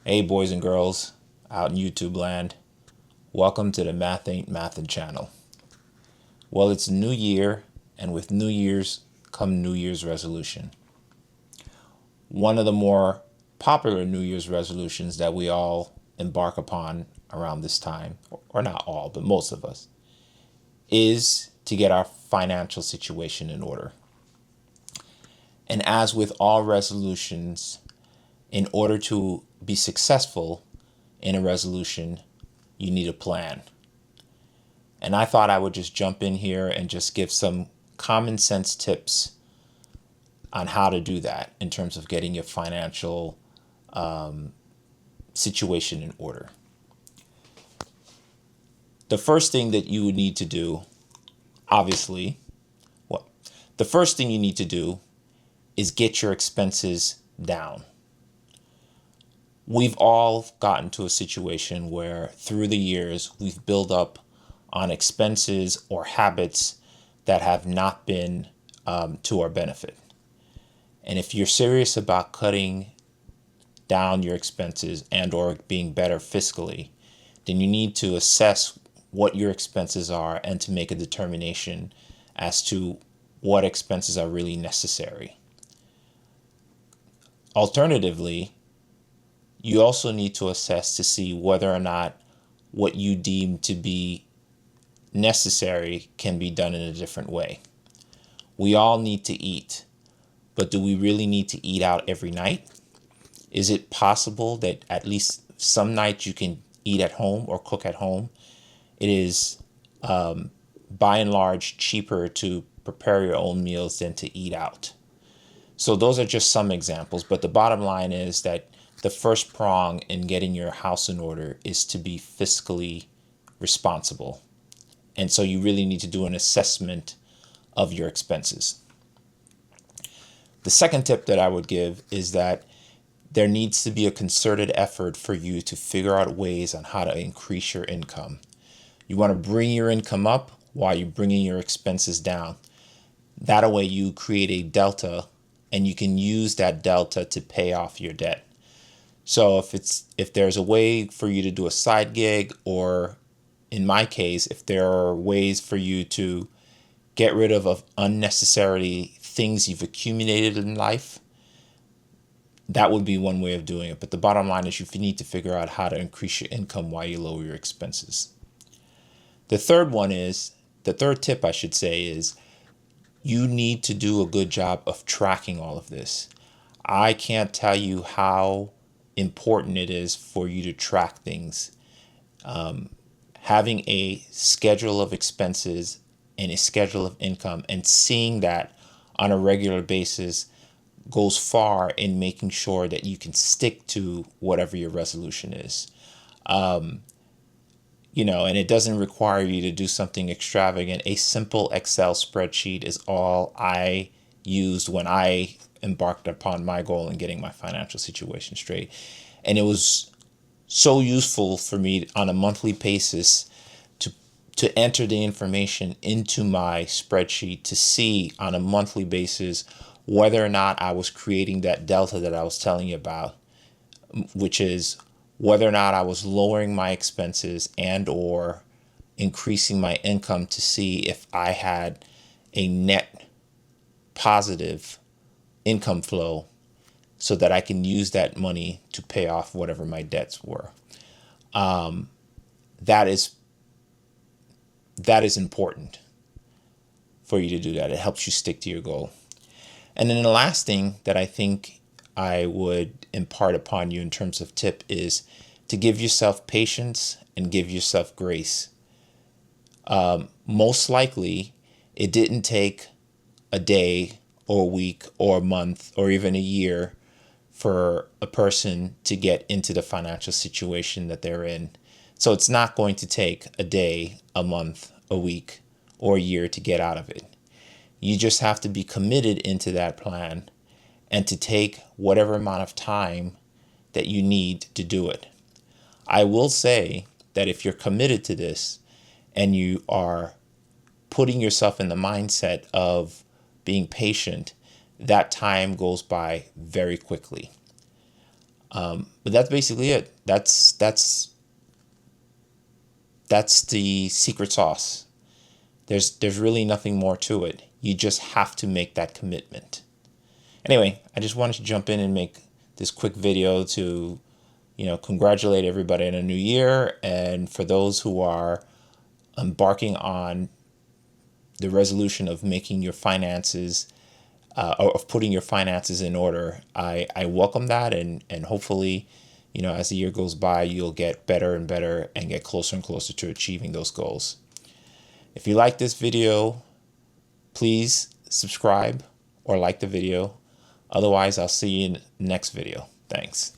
Hey, boys and girls out in YouTube land, welcome to the Math Ain't Mathin' channel. Well, it's New Year, and with New Year's come New Year's resolution. One of the more popular New Year's resolutions that we all embark upon around this time, or not all, but most of us, is to get our financial situation in order. And as with all resolutions, in order to be successful in a resolution, you need a plan. And I thought I would just jump in here and just give some common sense tips on how to do that in terms of getting your financial situation in order. The first thing that you would need to do, obviously, well, the first thing you need to do is get your expenses down. We've all gotten to a situation where through the years we've built up on expenses or habits that have not been to our benefit. And if you're serious about cutting down your expenses and or being better fiscally, then you need to assess what your expenses are and to make a determination as to what expenses are really necessary. Alternatively, you also need to assess to see whether or not what you deem to be necessary can be done in a different way. We all need to eat, but do we really need to eat out every night? Is it possible that at least some nights you can eat at home or cook at home? It is by and large cheaper to prepare your own meals than to eat out. So those are just some examples, but the bottom line is that the first prong in getting your house in order is to be fiscally responsible. And so you really need to do an assessment of your expenses. The second tip that I would give is that there needs to be a concerted effort for you to figure out ways on how to increase your income. You want to bring your income up while you're bringing your expenses down. That way you create a delta and you can use that delta to pay off your debt. So if there's a way for you to do a side gig, or in my case, if there are ways for you to get rid of unnecessary things you've accumulated in life, that would be one way of doing it. But the bottom line is you need to figure out how to increase your income while you lower your expenses. The third tip I should say is you need to do a good job of tracking all of this. I can't tell you how important it is for you to track things. Having a schedule of expenses and a schedule of income and seeing that on a regular basis goes far in making sure that you can stick to whatever your resolution is. And it doesn't require you to do something extravagant. A simple Excel spreadsheet is all I used when I embarked upon my goal in getting my financial situation straight. And it was so useful for me on a monthly basis to enter the information into my spreadsheet to see on a monthly basis whether or not I was creating that delta that I was telling you about, which is whether or not I was lowering my expenses and or increasing my income to see if I had a net positive income flow so that I can use that money to pay off whatever my debts were. That is important for you to do that. It helps you stick to your goal. And then the last thing that I think I would impart upon you in terms of tip is to give yourself patience and give yourself grace. Most likely, it didn't take a day or a week or a month or even a year for a person to get into the financial situation that they're in. So it's not going to take a day, a month, a week, or a year to get out of it. You just have to be committed into that plan and to take whatever amount of time that you need to do it. I will say that if you're committed to this and you are putting yourself in the mindset of being patient, that time goes by very quickly. But that's basically it. That's the secret sauce. There's really nothing more to it. You just have to make that commitment. Anyway, I just wanted to jump in and make this quick video to, congratulate everybody on a new year. And for those who are embarking on the resolution of making your finances, or of putting your finances in order, I welcome that. And hopefully, as the year goes by, you'll get better and better and get closer and closer to achieving those goals. If you like this video, please subscribe or like the video. Otherwise, I'll see you in the next video. Thanks.